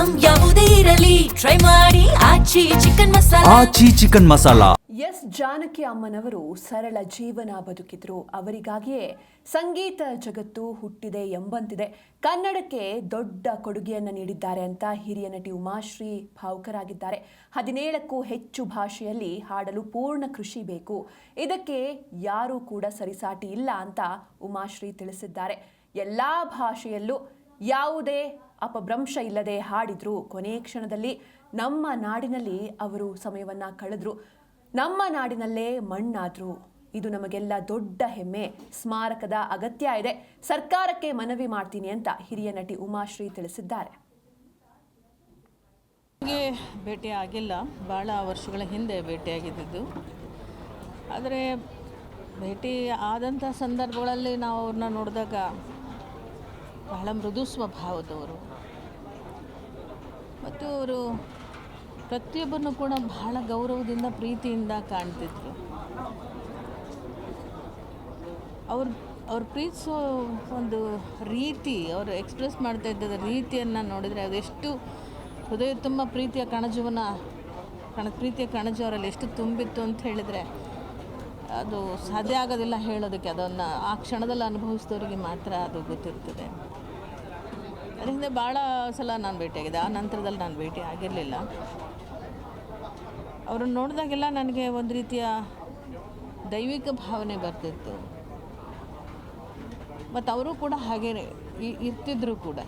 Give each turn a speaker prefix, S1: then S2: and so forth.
S1: Item ಯಾವುದೇ ಇರಲಿ try ಮಾಡಿ ಆಚಿ ಚಿಕನ್ ಮಸಾಲಾ.
S2: ಆಚಿ ಚಿಕನ್ ಮಸಾಲಾ.
S3: ಎಸ್ ಜಾನಕಿ ಅಮ್ಮನವರು ಸರಳ ಜೀವನ ಬದುಕಿದ್ರು. ಅವರಿಗಾಗಿಯೇ ಸಂಗೀತ ಜಗತ್ತು ಹುಟ್ಟಿದೆ ಎಂಬಂತಿದೆ. ಕನ್ನಡಕ್ಕೆ ದೊಡ್ಡ ಕೊಡುಗೆಯನ್ನು ನೀಡಿದ್ದಾರೆ ಅಂತ ಹಿರಿಯ ನಟಿ ಉಮಾಶ್ರೀ ಭಾವುಕರಾಗಿದ್ದಾರೆ. 17ಕ್ಕೂ ಹೆಚ್ಚು ಭಾಷೆಯಲ್ಲಿ ಹಾಡಲು ಪೂರ್ಣ ಕೃಷಿ ಬೇಕು. ಇದಕ್ಕೆ ಯಾರೂ ಕೂಡ ಸರಿಸಾಟಿ ಇಲ್ಲ ಅಂತ ಉಮಾಶ್ರೀ ತಿಳಿಸಿದ್ದಾರೆ. ಎಲ್ಲ ಭಾಷೆಯಲ್ಲೂ ಯಾವುದೇ ಅಪಭ್ರಂಶ ಇಲ್ಲದೆ ಹಾಡಿದ್ರು. ಕೊನೆ ಕ್ಷಣದಲ್ಲಿ ನಮ್ಮ ನಾಡಿನಲ್ಲಿ ಅವರು ಸಮಯವನ್ನ ಕಳೆದ್ರು. ನಮ್ಮ ನಾಡಿನಲ್ಲೇ ಮಣ್ಣಾದ್ರು. ಇದು ನಮಗೆಲ್ಲ ದೊಡ್ಡ ಹೆಮ್ಮೆ. ಸ್ಮಾರಕದ ಅಗತ್ಯ ಇದೆ. ಸರ್ಕಾರಕ್ಕೆ ಮನವಿ ಮಾಡ್ತೀನಿ ಅಂತ ಹಿರಿಯ ನಟಿ ಉಮಾಶ್ರೀ ತಿಳಿಸಿದ್ದಾರೆ.
S4: ಭೇಟಿ ಆಗಿಲ್ಲ, ಭಾಳ ವರ್ಷಗಳ ಹಿಂದೆ ಭೇಟಿಯಾಗಿದ್ದು. ಆದರೆ ಭೇಟಿ ಆದಂಥ ಸಂದರ್ಭಗಳಲ್ಲಿ ನಾವು ಅವ್ರನ್ನ ನೋಡಿದಾಗ ಬಹಳ ಮೃದು ಸ್ವಭಾವದವರು ಮತ್ತು ಅವರು ಪ್ರತಿಯೊಬ್ಬರನ್ನು ಕೂಡ ಬಹಳ ಗೌರವದಿಂದ ಪ್ರೀತಿಯಿಂದ ಕಾಣ್ತಿದ್ರು. ಅವ್ರು ಪ್ರೀತಿಸೋ ಒಂದು ರೀತಿ, ಅವರು ಎಕ್ಸ್ಪ್ರೆಸ್ ಮಾಡ್ತಾ ಇದ್ದ ರೀತಿಯನ್ನು ನೋಡಿದರೆ ಅದೆಷ್ಟು ಹೃದಯ ತುಂಬ ಪ್ರೀತಿಯ ಕಣಜು ಅವರಲ್ಲಿ ಎಷ್ಟು ತುಂಬಿತ್ತು ಅಂತ ಹೇಳಿದರೆ ಅದು ಸಾಧ್ಯ ಆಗೋದಿಲ್ಲ ಹೇಳೋದಕ್ಕೆ. ಅದನ್ನು ಆ ಕ್ಷಣದಲ್ಲಿ ಅನುಭವಿಸಿದವರಿಗೆ ಮಾತ್ರ ಅದು ಗೊತ್ತಿರ್ತದೆ. ಅದರಿಂದ ಭಾಳ ಸಲ ನಾನು ಭೇಟಿಯಾಗಿದೆ. ಆ ನಂತರದಲ್ಲಿ ನಾನು ಭೇಟಿ ಆಗಿರಲಿಲ್ಲ. ಅವ್ರನ್ನ ನೋಡಿದಾಗೆಲ್ಲ ನನಗೆ ಒಂದು ರೀತಿಯ ದೈವಿಕ ಭಾವನೆ ಬರ್ತಿತ್ತು. ಮತ್ತು ಅವರು ಕೂಡ ಹಾಗೇ ಇರ್ತಿದ್ರು ಕೂಡ.